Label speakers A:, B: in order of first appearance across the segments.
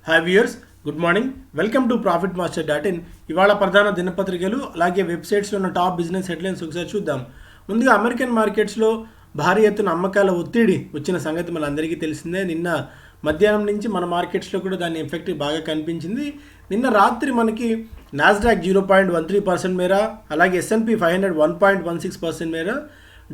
A: Hi viewers, good morning. Welcome to profit master dot in. ఇవాళ ప్రధాన దినపత్రికలు అలాగే వెబ్సైట్స్లో ఉన్న టాప్ బిజినెస్ హెడ్లైన్స్ ఒకసారి చూద్దాం. ముందుగా అమెరికన్ మార్కెట్స్లో భారీ ఎత్తున అమ్మకాల ఒత్తిడి వచ్చిన సంగతి మనందరికీ తెలిసిందే. నిన్న మధ్యాహ్నం నుంచి మన మార్కెట్స్లో కూడా దాని ఎఫెక్ట్ బాగా కనిపించింది. నిన్న రాత్రి మనకి నాస్డాక్ 0.13% మేర, అలాగే S&P 500 1.16% మేర,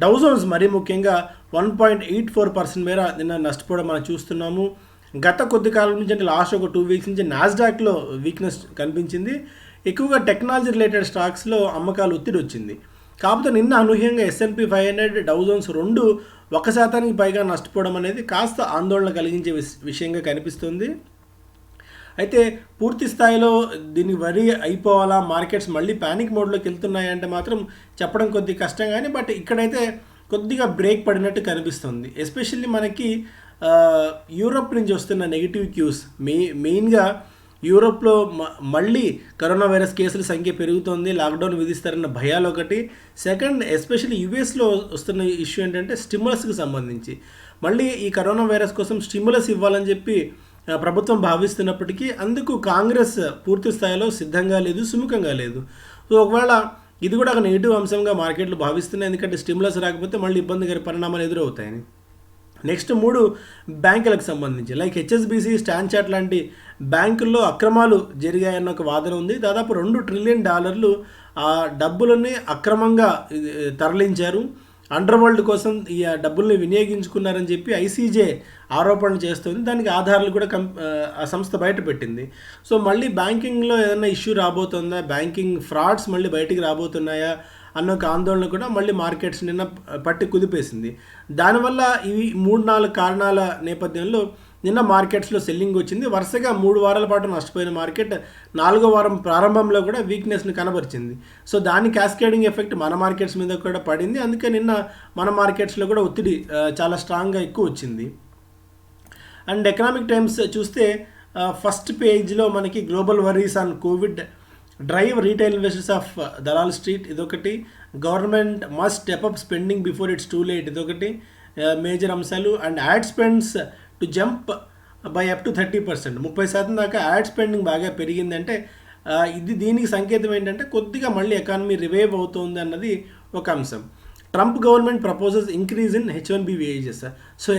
A: డౌ జోన్స్ మరీ ముఖ్యంగా 1.84% మేర నిన్న నష్టపోవడం మనం చూస్తున్నాము. గత కొద్ది కాలం నుంచి అంటే లాస్ట్ ఒక 2 వీక్స్ నుంచి నాస్డాక్లో వీక్నెస్ కనిపించింది. ఎక్కువగా టెక్నాలజీ రిలేటెడ్ స్టాక్స్లో అమ్మకాలు ఒత్తిడి వచ్చింది. కాకపోతే నిన్న అనూహ్యంగా S&P 500 డౌ జోన్స్ రెండు 1% పైగా నష్టపోవడం అనేది కాస్త ఆందోళన కలిగించే విషయంగా కనిపిస్తుంది. అయితే పూర్తి స్థాయిలో దీన్ని వరి అయిపోవాలా, మార్కెట్స్ మళ్ళీ ప్యానిక్ మోడ్లోకి వెళ్తున్నాయంటే మాత్రం చెప్పడం కొద్దిగా కష్టం. కానీ బట్ ఇక్కడైతే కొద్దిగా బ్రేక్ పడినట్టు కనిపిస్తుంది. ఎస్పెషల్లీ మనకి యూరోప్ నుంచి వస్తున్న నెగిటివ్ క్యూస్, మెయిన్గా యూరోప్లో మళ్ళీ కరోనా వైరస్ కేసుల సంఖ్య పెరుగుతోంది, లాక్డౌన్ విధిస్తారన్న భయాలు ఒకటి. సెకండ్, ఎస్పెషల్లీ యుఎస్లో వస్తున్న ఇష్యూ ఏంటంటే స్టిమ్యులస్కి సంబంధించి మళ్ళీ ఈ కరోనా వైరస్ కోసం స్టిమ్యులస్ ఇవ్వాలని చెప్పి ప్రభుత్వం భావిస్తున్నప్పటికీ అందుకు కాంగ్రెస్ పూర్తి స్థాయిలో సిద్ధంగా లేదు, సుముఖంగా లేదు. సో ఒకవేళ ఇది కూడా ఒక నెగిటివ్ అంశంగా మార్కెట్లు భావిస్తున్నాయి, ఎందుకంటే స్టిమ్యులస్ రాకపోతే మళ్ళీ ఇబ్బందికర పరిణామాలు ఎదురవుతాయని. నెక్స్ట్ 3 బ్యాంకులకు సంబంధించి లైక్ HSBC, స్టాండ్ చార్ట్ లాంటి బ్యాంకుల్లో అక్రమాలు జరిగాయన్న ఒక వాదన ఉంది. దాదాపు $2 ట్రిలియన్ ఆ డబ్బులని అక్రమంగా తరలించారు, అండర్ వరల్డ్ కోసం ఈ డబ్బుల్ని వినియోగించుకున్నారని చెప్పి ICJ ఆరోపణలు చేస్తుంది. దానికి ఆధారాలు కూడా ఆ సంస్థ బయట పెట్టింది. సో మళ్ళీ బ్యాంకింగ్లో ఏదైనా ఇష్యూ రాబోతుందా, బ్యాంకింగ్ ఫ్రాడ్స్ మళ్ళీ బయటికి రాబోతున్నాయా అన్న ఒక ఆందోళన కూడా మళ్ళీ మార్కెట్స్ నిన్న పట్టి కుదిపేసింది. దానివల్ల ఇవి 3-4 కారణాల నేపథ్యంలో నిన్న మార్కెట్స్లో సెల్లింగ్ వచ్చింది. వరుసగా 3 వారాల పాటు నష్టపోయిన మార్కెట్ 4వ వారం ప్రారంభంలో కూడా వీక్నెస్ని కనబరిచింది. సో దాని క్యాస్కేడింగ్ ఎఫెక్ట్ మన మార్కెట్స్ మీద కూడా పడింది. అందుకే నిన్న మన మార్కెట్స్లో కూడా ఒత్తిడి చాలా స్ట్రాంగ్గా ఎక్కువ వచ్చింది. అండ్ ఎకనామిక్ టైమ్స్ చూస్తే ఫస్ట్ పేజ్లో మనకి global worries on covid drive retail investors of Dalal street ఇదొకటి, government must step up spending before it's too late ఇదొకటి మేజర్ అంశాలు. And ad spends to jump by up to 30%, 30% దాకా add spending బాగా పెరిగిందంటే దీనికి సంకేతం ఏంటంటే కొద్దిగా మళ్ళీ ఎకానమీ రివైవ్ అవుతుంది అన్నది ఒక అంశం. Trump government proposals increase in H1B wages. So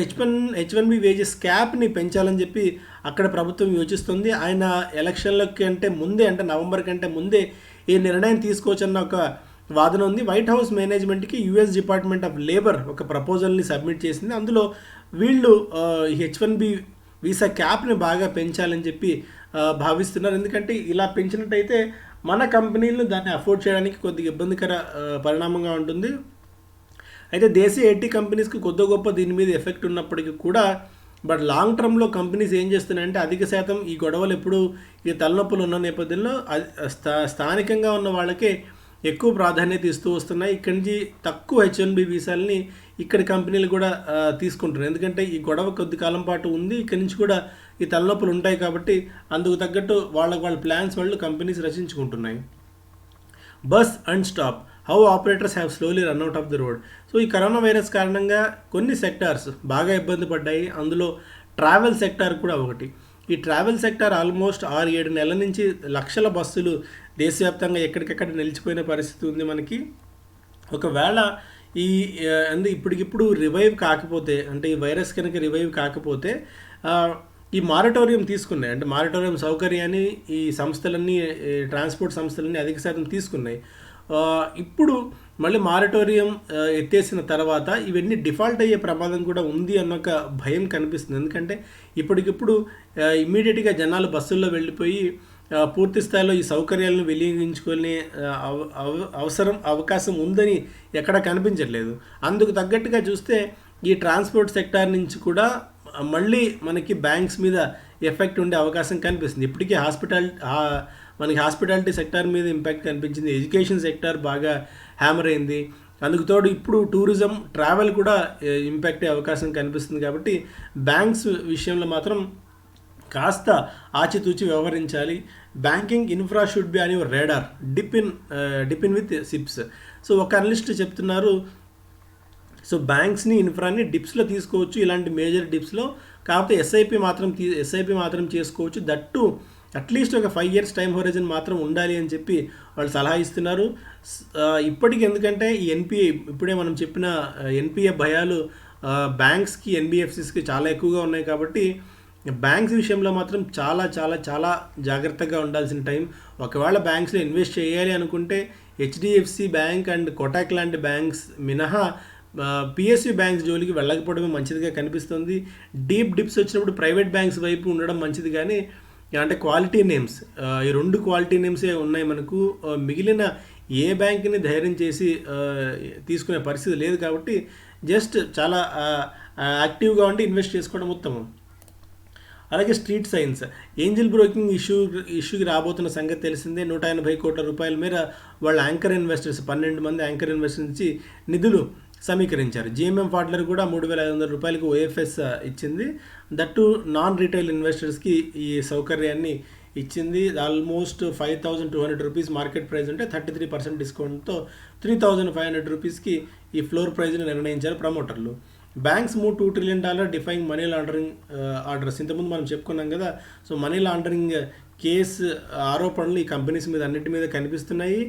A: H1B wages క్యాప్ని పెంచాలని చెప్పి అక్కడ ప్రభుత్వం యోచిస్తుంది. ఆయన ఎలక్షన్ల కంటే ముందే, అంటే నవంబర్ కంటే ముందే ఈ నిర్ణయం తీసుకోవచ్చన్న ఒక వాదన ఉంది. వైట్ హౌస్ మేనేజ్మెంట్కి US డిపార్ట్మెంట్ ఆఫ్ లేబర్ ఒక ప్రపోజల్ని సబ్మిట్ చేసింది. అందులో వీళ్ళు H1B వీసా క్యాప్ని బాగా పెంచాలని చెప్పి భావిస్తున్నారు. ఎందుకంటే ఇలా పెంచినట్టయితే మన కంపెనీలను దాన్ని అఫోర్డ్ చేయడానికి కొద్దిగా ఇబ్బందికర పరిణామంగా ఉంటుంది. అయితే దేశీయ ఐటీ కంపెనీస్కి కొద్ది గొప్ప దీని మీద ఎఫెక్ట్ ఉన్నప్పటికీ కూడా బట్ లాంగ్ టర్మ్లో కంపెనీస్ ఏం చేస్తున్నాయంటే అధిక శాతం ఈ గొడవలు ఎప్పుడు ఈ తలనొప్పులు ఉన్న నేపథ్యంలో స్థానికంగా ఉన్న వాళ్ళకే ఎక్కువ ప్రాధాన్యత ఇస్తూ వస్తున్నాయి. ఇక్కడి నుంచి తక్కువ H1B వీసాలని ఇక్కడ కంపెనీలు కూడా తీసుకుంటున్నారు. ఎందుకంటే ఈ గొడవ కొద్ది కాలం పాటు ఉంది, ఇక్కడి నుంచి కూడా ఈ తలనొప్పులు ఉంటాయి కాబట్టి అందుకు తగ్గట్టు వాళ్ళ ప్లాన్స్ వాళ్ళు కంపెనీస్ రచించుకుంటున్నాయి. Bus and stop, how operators have slowly run out of the road. So ఈ కరోనా వైరస్ కారణంగా కొన్ని సెక్టార్స్ బాగా ఇబ్బంది పడ్డాయి. అందులో ట్రావెల్ సెక్టార్ కూడా ఒకటి. ఈ ట్రావెల్ సెక్టార్ ఆల్మోస్ట్ 6-7 నెలల నుంచి లక్షల బస్సులు దేశవ్యాప్తంగా ఎక్కడికెక్కడ నిలిచిపోయిన పరిస్థితి ఉంది మనకి. ఒకవేళ ఇప్పటికిప్పుడు రివైవ్ కాకపోతే, అంటే ఈ వైరస్ కనుక రివైవ్ కాకపోతే ఈ మారటోరియం తీసుకున్నాయి, అంటే మారటోరియం సౌకర్యాన్ని ఈ సంస్థలన్నీ, ట్రాన్స్పోర్ట్ సంస్థలన్నీ అధిక శాతం తీసుకున్నాయి. ఇప్పుడు మళ్ళీ మారటోరియం ఎత్తేసిన తర్వాత ఇవన్నీ డిఫాల్ట్ అయ్యే ప్రమాదం కూడా ఉంది అన్న ఒక భయం కనిపిస్తుంది. ఎందుకంటే ఇప్పటికిప్పుడు ఇమ్మీడియట్గా జనాలు బస్సుల్లో వెళ్ళిపోయి పూర్తి స్థాయిలో ఈ సౌకర్యాలను వినియోగించుకునే అవకాశం ఉందని ఎక్కడ కనిపించట్లేదు. అందుకు తగ్గట్టుగా చూస్తే ఈ ట్రాన్స్పోర్ట్ సెక్టార్ నుంచి కూడా మళ్ళీ మనకి బ్యాంక్స్ మీద ఎఫెక్ట్ ఉండే అవకాశం కనిపిస్తుంది. ఇప్పటికీ మనకి హాస్పిటాలిటీ సెక్టార్ మీద ఇంపాక్ట్ కనిపించింది, ఎడ్యుకేషన్ సెక్టార్ బాగా హ్యామర్ అయింది. అందుకు తోడు ఇప్పుడు టూరిజం, ట్రావెల్ కూడా ఇంపాక్ట్ అయ్యే అవకాశం కనిపిస్తుంది. కాబట్టి బ్యాంక్స్ విషయంలో మాత్రం కాస్త ఆచితూచి వ్యవహరించాలి. బ్యాంకింగ్ ఇన్ఫ్రా షుడ్ బి అని radar dip in with SIPs. So ఒక అనలిస్ట్ చెప్తున్నారు, సో బ్యాంక్స్ని, ఇన్ఫ్రాని డిప్స్లో తీసుకోవచ్చు, ఇలాంటి మేజర్ డిప్స్లో కాకపోతే ఎస్ఐపి మాత్రం చేసుకోవచ్చు. దట్టు అట్లీస్ట్ ఒక 5 years టైం హొరైజన్ మాత్రం ఉండాలి అని చెప్పి వాళ్ళు సలహా ఇస్తున్నారు. ఇప్పటికి ఎందుకంటే ఈ ఎన్పిఏ ఇప్పుడే మనం చెప్పిన ఎన్పిఏ భయాలు బ్యాంక్స్కి ఎన్బిఎఫ్సిస్కి చాలా ఎక్కువగా ఉన్నాయి కాబట్టి బ్యాంక్స్ విషయంలో మాత్రం చాలా చాలా చాలా జాగ్రత్తగా ఉండాల్సిన టైం. ఒకవేళ బ్యాంక్స్లో ఇన్వెస్ట్ చేయాలి అనుకుంటే హెచ్డిఎఫ్సి బ్యాంక్ అండ్ కోటాక్ లాంటి బ్యాంక్స్ మినహా పిఎస్యు బ్యాంక్స్ జోలికి వెళ్ళకపోవడమే మంచిదిగా కనిపిస్తుంది. డిప్స్ వచ్చినప్పుడు ప్రైవేట్ బ్యాంక్స్ వైపు ఉండడం మంచిది, కానీ అంటే క్వాలిటీ నేమ్స్ ఈ 2 క్వాలిటీ నేమ్సే ఉన్నాయి మనకు. మిగిలిన ఏ బ్యాంక్ని ధైర్యం చేసి తీసుకునే పరిస్థితి లేదు కాబట్టి జస్ట్ చాలా యాక్టివ్గా ఉండి ఇన్వెస్ట్ చేసుకోవడం ఉత్తమం. అలాగే స్ట్రీట్ సైన్స్ ఏంజిల్ బ్రోకింగ్ ఇష్యూకి రాబోతున్న సంగతి తెలిసిందే. 180 కోట్ల రూపాయల మేర వాళ్ళ యాంకర్ ఇన్వెస్టర్స్ 12 మంది యాంకర్ ఇన్వెస్టర్స్ నుంచి నిధులు సమీకరించారు. జిఎంఎం ఫాడ్లర్ కూడా 3,500 రూపాయలకు ఓఎఫ్ఎస్ ఇచ్చింది. దట్టు నాన్ రీటైల్ ఇన్వెస్టర్స్కి ఈ సౌకర్యాన్ని ఇచ్చింది. ఆల్మోస్ట్ 5,200 రూపీస్ మార్కెట్ ప్రైస్ ఉంటే 33% డిస్కౌంట్తో 3,500 రూపీస్కి ఈ ఫ్లోర్ ప్రైజ్ని నిర్ణయించారు ప్రమోటర్లు. Banks move $2 trillion defying money laundering orders. ఇంతకుముందు మనం చెప్పుకున్నాం కదా. సో మనీ లాండరింగ్ కేసు ఆరోపణలు ఈ కంపెనీస్ మీద అన్నిటి మీద కనిపిస్తున్నాయి.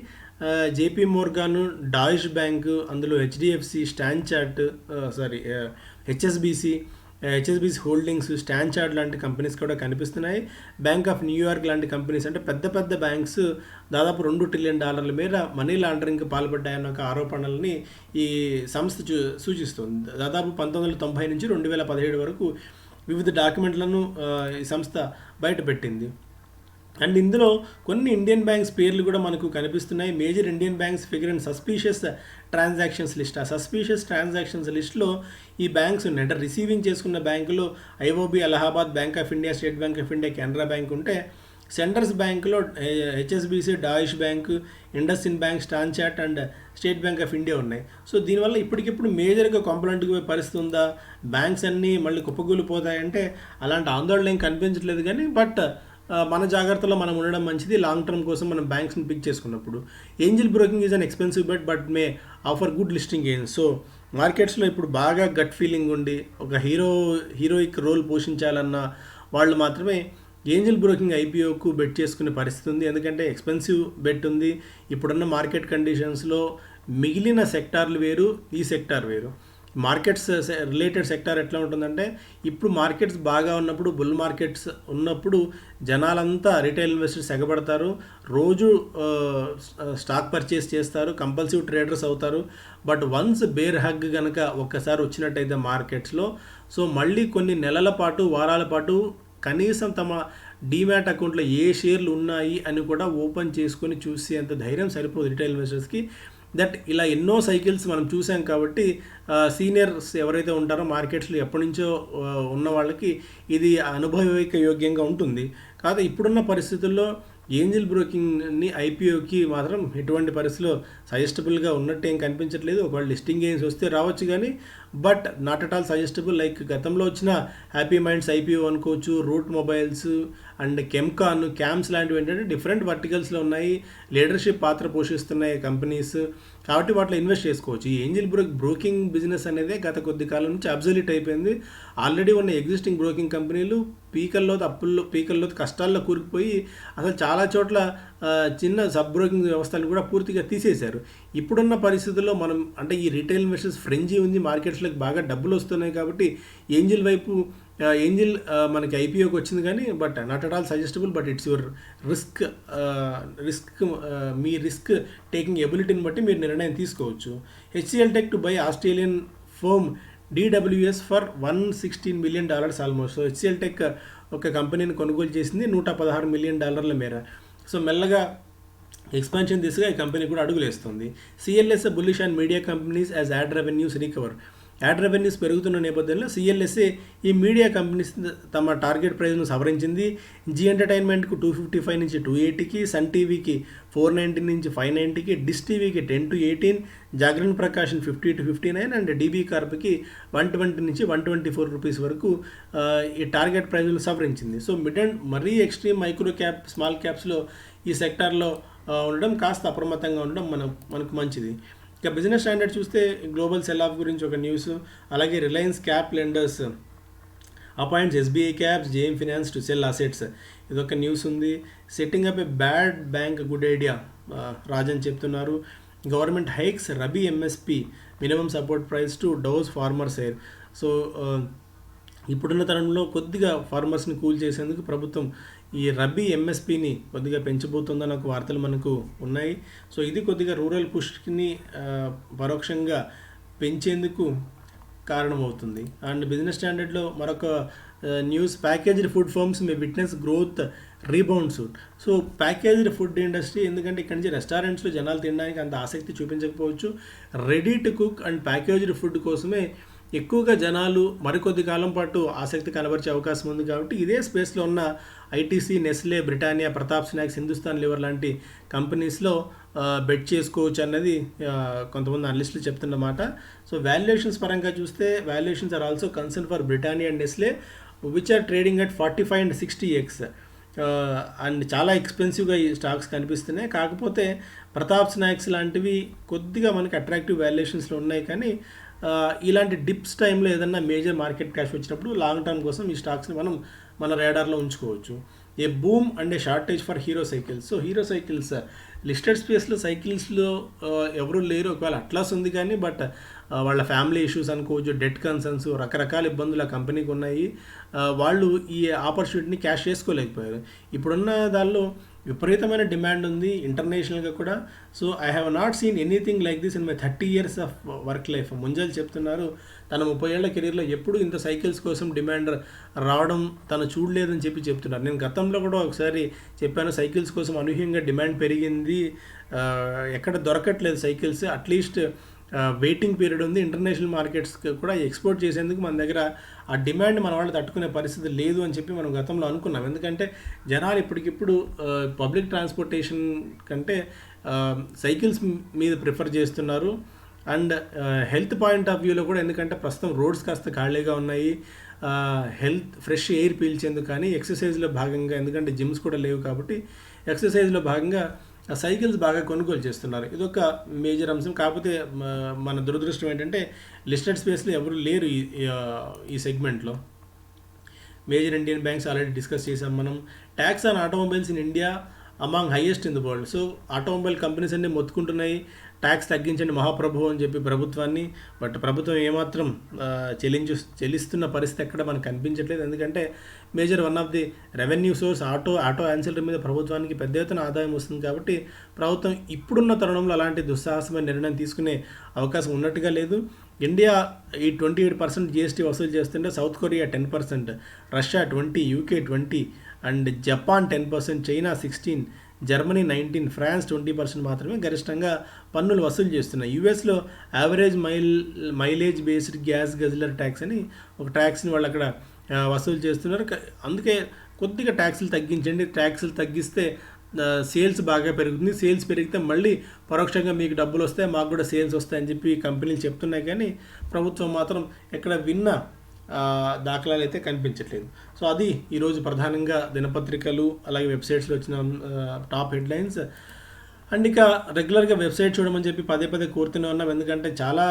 A: జేపీ మోర్గాను, డాయిష్ బ్యాంకు, అందులో హెచ్డిఎఫ్సి, హెచ్ఎస్బిసి హోల్డింగ్స్, స్టాన్చార్ట్ లాంటి కంపెనీస్ కూడా కనిపిస్తున్నాయి. బ్యాంక్ ఆఫ్ న్యూయార్క్ లాంటి కంపెనీస్ అంటే పెద్ద పెద్ద బ్యాంక్స్ దాదాపు $2 trillion మేర మనీ లాండరింగ్కి పాల్పడ్డాయన్న ఒక ఆరోపణల్ని ఈ సంస్థ సూచిస్తుంది. దాదాపు 1990 నుంచి 2017 వరకు వివిధ డాక్యుమెంట్లను ఈ సంస్థ బయటపెట్టింది. అండ్ ఇందులో కొన్ని ఇండియన్ బ్యాంక్స్ పేర్లు కూడా మనకు కనిపిస్తున్నాయి. Major Indian banks figure in suspicious transactions list. ఆ సస్పీషియస్ ట్రాన్సాక్షన్స్ లిస్ట్లో ఈ బ్యాంక్స్ ఉన్నాయి. అంటే రిసీవింగ్ చేసుకున్న బ్యాంకులో IOB, Allahabad, bank of India, state bank of India, Canara bank ఉంటే సెంటర్స్ బ్యాంకులో HSBC, Deutsche bank, IndusInd bank, StanChart and state bank of India ఉన్నాయి. సో దీనివల్ల ఇప్పటికిప్పుడు మేజర్గా కాంప్లైంట్కి పోయే పరిస్థితి ఉందా, బ్యాంక్స్ అన్నీ మళ్ళీ కుప్పకూలిపోతాయంటే అలాంటి ఆందోళన ఏం కనిపించట్లేదు. కానీ బట్ మన జాగ్రత్తలో మనం ఉండడం మంచిది. లాంగ్ టర్మ్ కోసం మనం బ్యాంక్స్ని పిక్ చేసుకున్నప్పుడు angel broking is an expensive but May offer good listing gains. So మార్కెట్స్లో ఇప్పుడు బాగా గట్ ఫీలింగ్ ఉండి ఒక హీరోయిక్ రోల్ పోషించాలన్న వాళ్ళు మాత్రమే ఏంజిల్ బ్రోకింగ్ ఐపీఓకు బెట్ చేసుకునే పరిస్థితి ఉంది. ఎందుకంటే ఎక్స్పెన్సివ్ బెట్ ఉంది. ఇప్పుడున్న మార్కెట్ కండిషన్స్లో మిగిలిన సెక్టార్లు వేరు, ఈ సెక్టార్ వేరు. మార్కెట్స్ రిలేటెడ్ సెక్టార్ ఎట్లా ఉంటుందంటే ఇప్పుడు మార్కెట్స్ బాగా ఉన్నప్పుడు, బుల్ మార్కెట్స్ ఉన్నప్పుడు జనాలంతా రీటైల్ ఇన్వెస్టర్స్ ఎగబడతారు, రోజు స్టాక్ పర్చేస్ చేస్తారు, కంపల్సివ్ ట్రేడర్స్ అవుతారు. బట్ వన్స్ బేర్ హగ్ కనుక ఒక్కసారి వచ్చినట్టయితే మార్కెట్స్లో సో మళ్ళీ కొన్ని నెలల పాటు, వారాల పాటు కనీసం తమ డీమ్యాట్ అకౌంట్లో ఏ షేర్లు ఉన్నాయి అని కూడా ఓపెన్ చేసుకొని చూసేంత ధైర్యం సరిపోదు రీటైల్ ఇన్వెస్టర్స్కి. దట్ ఇలా ఎన్నో సైకిల్స్ మనం చూసాం కాబట్టి సీనియర్స్ ఎవరైతే ఉంటారో మార్కెట్స్లో ఎప్పటి నుంచో ఉన్న వాళ్ళకి ఇది అనుభవైక యోగ్యంగా ఉంటుంది. కాదు ఇప్పుడున్న పరిస్థితుల్లో ఏంజిల్ బ్రోకింగ్ని ఐపీఓకి మాత్రం ఎటువంటి పరిస్థితిలో సజెస్టబుల్గా ఉన్నట్టు ఏం కనిపించట్లేదు. ఒకవేళ లిస్టింగ్ గెయిన్స్ వస్తే రావచ్చు, కానీ but not at all suggestable. Like గతంలో వచ్చిన హ్యాపీ మైండ్స్ ఐపీఓ అనుకోవచ్చు, Route Mobiles and Chemcon, CAMS లాంటివి ఏంటంటే డిఫరెంట్ వర్టికల్స్లో ఉన్నాయి, లీడర్షిప్ పాత్ర పోషిస్తున్నాయి కంపెనీస్, కాబట్టి వాటిలో ఇన్వెస్ట్ చేసుకోవచ్చు. ఈ ఏంజిల్ బ్రోకింగ్ బిజినెస్ అనేది గత కొద్ది కాలం నుంచి అబ్సల్యూట్ అయిపోయింది. ఆల్రెడీ ఉన్న ఎగ్జిస్టింగ్ బ్రోకింగ్ కంపెనీలు పీకల్లో కష్టాల్లో కూరుకుపోయి అసలు చాలా చోట్ల చిన్న సబ్ బ్రోకింగ్ వ్యవస్థలు కూడా పూర్తిగా తీసేశారు. ఇప్పుడున్న పరిస్థితుల్లో మనం అంటే ఈ రీటైల్ ఇన్వెస్టర్స్ ఫ్రెంజీ ఉంది, మార్కెట్స్లోకి బాగా డబ్బులు వస్తున్నాయి కాబట్టి ఏంజిల్ వైపు మనకి ఐపీఓకి వచ్చింది, కానీ but not at all suggestable. But it's your risk మీ రిస్క్ టేకింగ్ ఎబిలిటీని బట్టి మీరు నిర్ణయం తీసుకోవచ్చు. HCL tech to buy Australian firm DWS for $116 million almost. So HCL tech ఒక కంపెనీని కొనుగోలు చేసింది $116 million మేర. సో మెల్లగా ఎక్స్పాన్షన్ దిశగా ఈ కంపెనీ కూడా అడుగులేస్తుంది. CLSA bullish and media companies as ad revenues recover. Ad revenues పెరుగుతున్న నేపథ్యంలో సిఎల్ఎస్ఏ ఈ మీడియా కంపెనీస్ తమ టార్గెట్ ప్రైస్ను సవరించింది. జీ ఎంటర్టైన్మెంట్కు 255 నుంచి 280కి, సన్ టీవీకి 490 నుంచి 590కి, డిష్ టీవీకి 10 to 18, Jagran Prakashan 50 to 59 and DB కార్ప్కి 120 నుంచి 124 రూపీస్ వరకు ఈ టార్గెట్ ప్రైజ్లు సవరించింది. సో మిడ్ అండ్ మరీ ఎక్స్ట్రీమ్ మైక్రో క్యాప్, స్మాల్ క్యాప్స్లో ఈ సెక్టార్లో ఉండడం కాస్త అప్రమత్తంగా ఉండడం మనకు మంచిది. ఇక బిజినెస్ స్టాండర్డ్ చూస్తే గ్లోబల్ సెల్ ఆఫ్ గురించి ఒక న్యూస్, అలాగే Reliance cap lenders appoints SBI caps JM finance to sell assets. ఇదొక న్యూస్ ఉంది. Setting up a bad bank good idea Rajan చెప్తున్నారు. Government hikes rabi MSP minimum support price to douse farmers ire. So ఇప్పుడున్న తరంలో కొద్దిగా ఫార్మర్స్ని cool చేసేందుకు ప్రభుత్వం ఈ రబీ ఎంఎస్పిని కొద్దిగా పెంచబోతుందని ఒక వార్తలు మనకు ఉన్నాయి. సో ఇది కొద్దిగా రూరల్ పుష్ని పరోక్షంగా పెంచేందుకు కారణమవుతుంది. అండ్ బిజినెస్ స్టాండర్డ్లో మరొక news, packaged food firms may witness growth rebound suit. So packaged food industry, ఎందుకంటే ఇక్కడి నుంచి రెస్టారెంట్స్లో జనాలు తినడానికి అంత ఆసక్తి చూపించకపోవచ్చు. Ready to cook and packaged food కోసమే ఎక్కువగా జనాలు మరికొద్ది కాలం పాటు ఆసక్తి కనబరిచే అవకాశం ఉంది. కాబట్టి ఇదే స్పేస్లో ఉన్న ITC, Nestle, Britannia, Pratap snacks, Hindustan liver లాంటి కంపెనీస్లో బెట్ చేసుకోవచ్చు అన్నది కొంతమంది అనలిస్టులు చెప్తున్నమాట. సో వాల్యుయేషన్స్ పరంగా చూస్తే valuations are also concern for Britannia and Nestle which are trading at 45 and 60x. And చాలా ఎక్స్పెన్సివ్గా ఈ స్టాక్స్ కనిపిస్తున్నాయి. కాకపోతే ప్రతాప్ స్నాక్స్ లాంటివి కొద్దిగా మనకి అట్రాక్టివ్ వాల్యుయేషన్స్లో ఉన్నాయి. కానీ ఇలాంటి డిప్స్ టైంలో ఏదన్నా మేజర్ మార్కెట్ క్రాష్ వచ్చినప్పుడు లాంగ్ టర్మ్ కోసం ఈ స్టాక్స్ని మనం మన రేడార్లో ఉంచుకోవచ్చు. A boom and a shortage for Hero cycles. So Hero cycles listed స్పేస్లో సైకిల్స్లో ఎవరు లేరు. ఒకవేళ అట్లాస్ ఉంది కానీ బట్ వాళ్ళ ఫ్యామిలీ ఇష్యూస్ అనుకోవచ్చు, డెట్ కన్సర్న్స్, రకరకాల ఇబ్బందులు ఆ కంపెనీకి ఉన్నాయి. వాళ్ళు ఈ ఆపర్చునిటీని క్యాష్ చేసుకోలేకపోయారు. ఇప్పుడున్న దానిలో విపరీతమైన డిమాండ్ ఉంది ఇంటర్నేషనల్గా కూడా. So I have not seen anything like this in my 30 years of work life. Munjal చెప్తున్నారు తన 30 ఏళ్ల కెరీర్లో ఎప్పుడు ఇంత సైకిల్స్ కోసం డిమాండ్ రావడం తను చూడలేదని చెప్తున్నారు. నేను గతంలో కూడా ఒకసారి చెప్పాను, సైకిల్స్ కోసం అనూహ్యంగా డిమాండ్ పెరిగింది, ఎక్కడ దొరకట్లేదు సైకిల్స్. అట్లీస్ట్ వెయిటింగ్ పీరియడ్ ఉంది. ఇంటర్నేషనల్ మార్కెట్స్కి కూడా ఎక్స్పోర్ట్ చేసేందుకు మన దగ్గర ఆ డిమాండ్ మన వాళ్ళు తట్టుకునే పరిస్థితి లేదు అని చెప్పి మనం గతంలో అనుకున్నాం. ఎందుకంటే జనాలు ఇప్పటికిప్పుడు పబ్లిక్ ట్రాన్స్పోర్టేషన్ కంటే సైకిల్స్ మీద ప్రిఫర్ చేస్తున్నారు. అండ్ హెల్త్ పాయింట్ ఆఫ్ వ్యూలో కూడా, ఎందుకంటే ప్రస్తుతం రోడ్స్ కాస్త ఖాళీగా ఉన్నాయి, హెల్త్ ఫ్రెష్ ఎయిర్ పీల్చేందుకు కానీ ఎక్సర్సైజ్లో భాగంగా, ఎందుకంటే జిమ్స్ కూడా లేవు కాబట్టి ఎక్సర్సైజ్లో భాగంగా సైకిల్స్ బాగా కొనుగోలు చేస్తున్నారు. ఇదొక మేజర్ అంశం. కాకపోతే మన దురదృష్టం ఏంటంటే లిస్టెడ్ స్పేస్లో ఎవరు లేరు ఈ సెగ్మెంట్లో. Major Indian banks already discuss చేసాం మనం. Tax on automobiles in India among highest in the world. So automobile companies అన్నీ మొత్తుకుంటున్నాయి ట్యాక్స్ తగ్గించండి మహాప్రభు అని చెప్పి ప్రభుత్వాన్ని. బట్ ప్రభుత్వం ఏమాత్రం చెల్లిస్తున్న పరిస్థితి ఎక్కడ మనకు కనిపించట్లేదు. ఎందుకంటే major one of the revenue source auto ancillary మీద ప్రభుత్వానికి పెద్ద ఎత్తున ఆదాయం వస్తుంది. కాబట్టి ప్రభుత్వం ఇప్పుడున్న తరుణంలో అలాంటి దుస్సాహసమైన నిర్ణయం తీసుకునే అవకాశం ఉన్నట్టుగా లేదు. ఇండియా ఈ 28% జిఎస్టీ వసూలు చేస్తుంటే south Korea 10%, Russia 20%, UK 20%, and Japan 10%, China 16%, Germany 19%, France 20% మాత్రమే గరిష్టంగా పన్నులు వసూలు చేస్తున్నాయి. యూఎస్లో average mileage based gas guzzler tax అని ఒక ట్యాక్స్ని వాళ్ళు అక్కడ వసూలు చేస్తున్నారు. అందుకే కొద్దిగా ట్యాక్సులు తగ్గించండి, ట్యాక్సులు తగ్గిస్తే సేల్స్ బాగా పెరుగుతుంది, సేల్స్ పెరిగితే మళ్ళీ పరోక్షంగా మీకు డబ్బులు వస్తాయి, మాకు కూడా సేల్స్ వస్తాయని చెప్పి కంపెనీలు చెప్తున్నాయి. కానీ ప్రభుత్వం మాత్రం ఎక్కడ విన్న దాఖలాలు అయితే కనిపించట్లేదు. సో అది ఈరోజు ప్రధానంగా దినపత్రికలు అలాగే వెబ్సైట్స్లో వచ్చిన టాప్ హెడ్లైన్స్. అండ్ ఇక రెగ్యులర్గా వెబ్సైట్ చూడమని చెప్పి పదే కోరుతూనే ఉన్నాం. ఎందుకంటే చాలా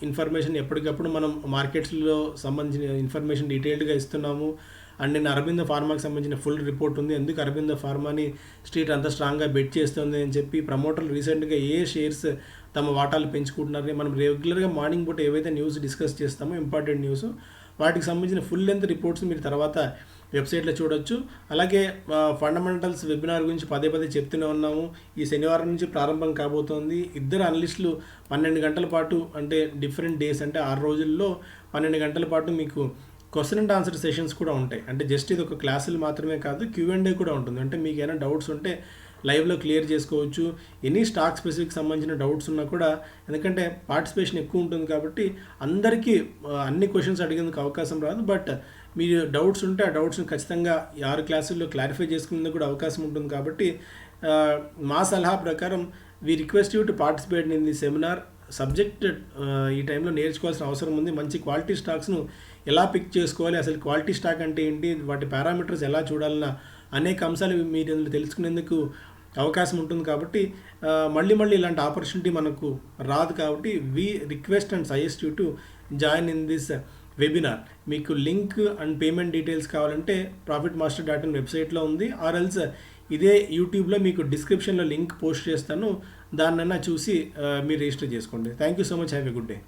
A: ఇన్ఫర్మేషన్ ఎప్పటికప్పుడు మనం మార్కెట్స్లో సంబంధించిన ఇన్ఫర్మేషన్ డీటెయిల్డ్గా ఇస్తున్నాము. అండ్ నేను అరబిందో ఫార్మాకి సంబంధించిన ఫుల్ రిపోర్ట్ ఉంది, ఎందుకు అరబిందో ఫార్మాని స్ట్రీట్ అంత స్ట్రాంగ్గా బెట్ చేస్తుంది అని చెప్పి ప్రమోటర్లు రీసెంట్గా ఏ షేర్స్ తమ వాటాలు పెంచుకుంటున్నారని మనం రెగ్యులర్గా మార్నింగ్ పూట ఏవైతే న్యూస్ డిస్కస్ చేస్తామో ఇంపార్టెంట్ న్యూస్, వాటికి సంబంధించిన ఫుల్ లెంత్ రిపోర్ట్స్ మీరు తర్వాత వెబ్సైట్లో చూడొచ్చు. అలాగే ఫండమెంటల్స్ వెబినార్ గురించి పదే చెప్తూనే ఉన్నాము. ఈ శనివారం నుంచి ప్రారంభం కాబోతోంది. ఇద్దరు అనలిస్టులు 12 గంటల పాటు, అంటే డిఫరెంట్ డేస్, అంటే 6 రోజుల్లో 12 గంటల పాటు మీకు క్వశ్చన్ అండ్ ఆన్సర్ సెషన్స్ కూడా ఉంటాయి. అంటే జస్ట్ ఇది ఒక క్లాసులు మాత్రమే కాదు, Q&A కూడా ఉంటుంది. అంటే మీకు ఏమైనా డౌట్స్ ఉంటే లైవ్లో క్లియర్ చేసుకోవచ్చు. ఎనీ స్టాక్ స్పెసిఫిక్ సంబంధించిన డౌట్స్ ఉన్నా కూడా, ఎందుకంటే పార్టిసిపేషన్ ఎక్కువ ఉంటుంది కాబట్టి అందరికీ అన్ని క్వశ్చన్స్ అడిగేందుకు అవకాశం రాదు. బట్ మీరు డౌట్స్ ఉంటే ఆ డౌట్స్ని ఖచ్చితంగా 6 క్లాసుల్లో క్లారిఫై చేసుకునేందుకు కూడా అవకాశం ఉంటుంది. కాబట్టి మా సలహా ప్రకారం we request you to participate in the seminar. Subject ఈ టైంలో నేర్చుకోవాల్సిన అవసరం ఉంది. మంచి క్వాలిటీ స్టాక్స్ను ఎలా పిక్ చేసుకోవాలి, అసలు క్వాలిటీ స్టాక్ అంటే ఏంటి, వాటి పారామీటర్స్ ఎలా చూడాలన్న అనేక అంశాలు మీరు ఇందులో తెలుసుకునేందుకు అవకాశం ఉంటుంది. కాబట్టి మళ్ళీ ఇలాంటి ఆపర్చునిటీ మనకు రాదు. కాబట్టి we request and suggest you to join in this webinar. మీకు లింక్ అండ్ పేమెంట్ డీటెయిల్స్ కావాలంటే profitmaster.in వెబ్సైట్లో ఉంది, ఆర్ ఎల్స్ ఇదే యూట్యూబ్లో మీకు డిస్క్రిప్షన్లో లింక్ పోస్ట్ చేస్తాను, దాన్నైనా చూసి మీరు రిజిస్టర్ చేసుకోండి. Thank you so much. Have a good day.